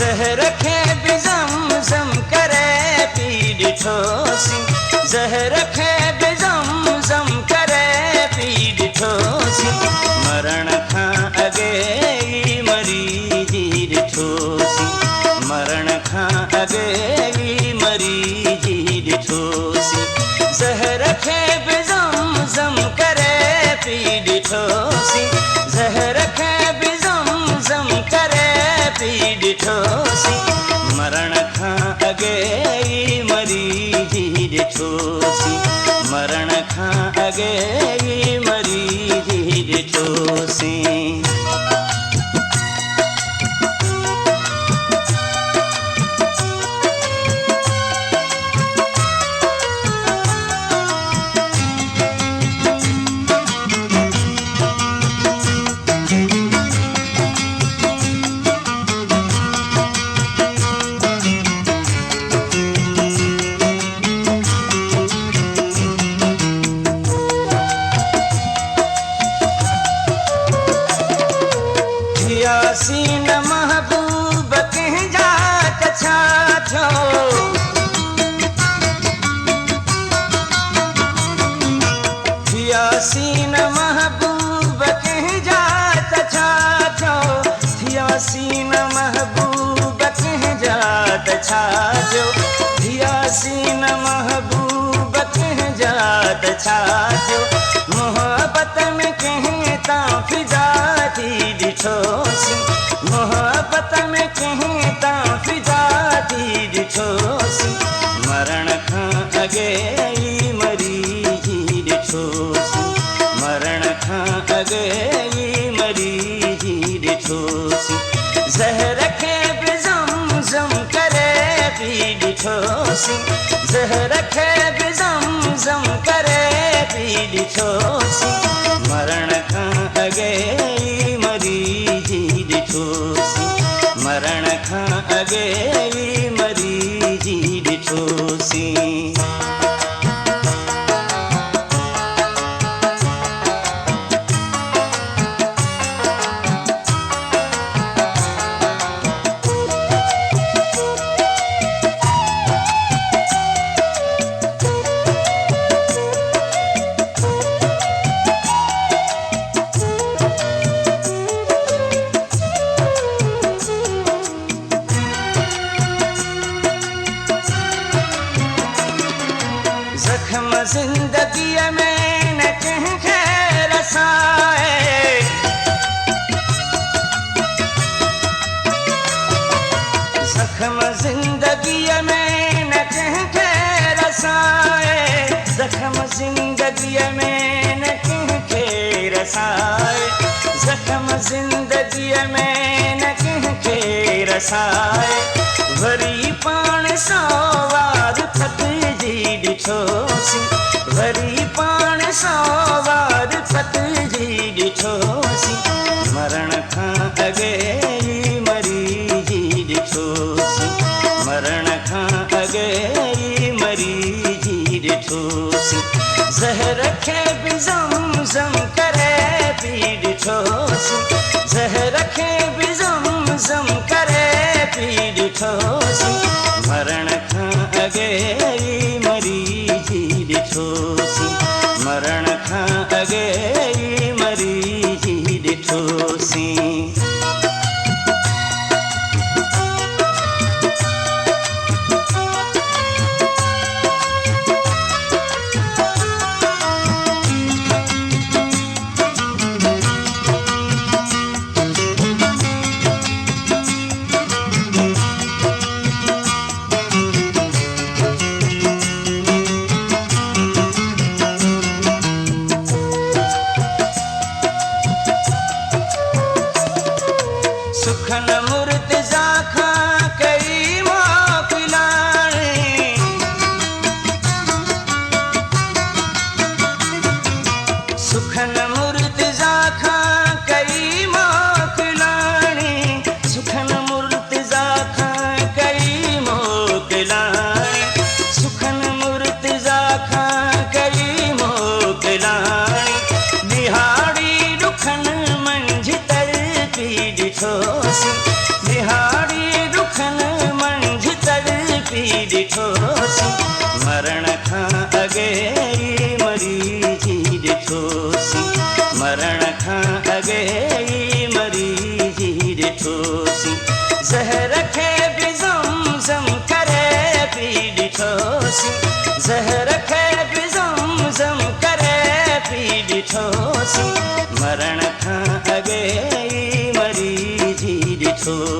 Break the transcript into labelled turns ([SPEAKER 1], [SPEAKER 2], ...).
[SPEAKER 1] ज़हर खे बि ज़मज़म करे पी ॾिठोसीं, ज़हर खे बि ज़मज़म करे पी ॾिठोसीं, मरण खां अॻे ई मरी जी ॾिठोसीं, मरण खां अॻे ई मरी जी ॾिठोसीं, ज़हर खे बि ज़मज़म करे पी ॾिठोसीं, ज़हर खे बि ज़मज़म करे पी ॾिठोसीं, मरण खां अॻे ई मरी जी ॾिठोसीं, मरण खां अॻे ई मरी जी ॾिठोसीं। थियासीं न महबूब कंहिंजा त छा थियो, थियासीं न महबूब कंहिंजा त छा थियो, थियासीं न महबूब कंहिंजा त छा थियो, थियासीं न महबूब कंहिंजा त छा थियो, मोहब्बत में कंहिं तां फिदा थी ॾिठोसीं, मोहब्बत में कंहिं तां फिदा थी ॾिठोसीं, मरण खां अॻे ई मरी जी ॾिठोसीं, मरण खां अॻे ई मरी जी ॾिठोसीं, ज़हर खे बि ज़मज़म करे पी ॾिठोसीं, ज़हर खे बि ज़मज़म करे पी ॾिठोसीं, मरण खां अॻे ई मरी जी ॾिठोसीं, मरण खां अॻे ई मरी जी ॾिठोसीं। ज़ख्म ज़िंदगीअ में न कंहिंखे रसाए, ज़ख्म ज़िंदगीअ में न कंहिंखे रसाए, ज़ख्म ज़िंदगीअ में न कंहिंखे रसाए, ज़ख्म ज़िंदगीअ में न कंहिंखे रसाए, वरी पाण सां वार फटिजी ॾिठोसीं, वरी पाण सां वार फटिजी ॾिठोसीं, मरण खां अॻे ई मरी जी ॾिठोसीं, मरण खां अॻे ई मरी जी ॾिठोसीं, ज़हर खे बि ज़मज़म करे पी ॾिठोसीं, ज़हर खे बि ज़मज़म करे पी ॾिठोसीं, मरण खां अॻे ई मरी जी ॾिठोसीं, मरण खां अॻे ई मरी जी ॾिठोसीं। सुखन मुर्तज़ा खां कई मोकिलाणी, सुखन मुर्तज़ा खां कई मोकिलाणी, सुखन मुर्तज़ा खां कई मोकिलाणी, सुखन मुर्तज़ा खां कई मोकिलाणी, दिहाड़ी ॾुखन मंझि तर पी ॾिठोसीं, दिहाड़ी ॾुख ॾिठोसीं मरण खां अॻे ई मरी जी ॾिठोसीं मरण खां अॻे ई मरी जी ॾिठोसीं ज़हर खे बि ज़मज़म करे पी ॾिठोसीं ज़हर खे बि ज़मज़म करे पी ॾिठोसीं मरण खां अॻे ई मरी जी ॾिठोसीं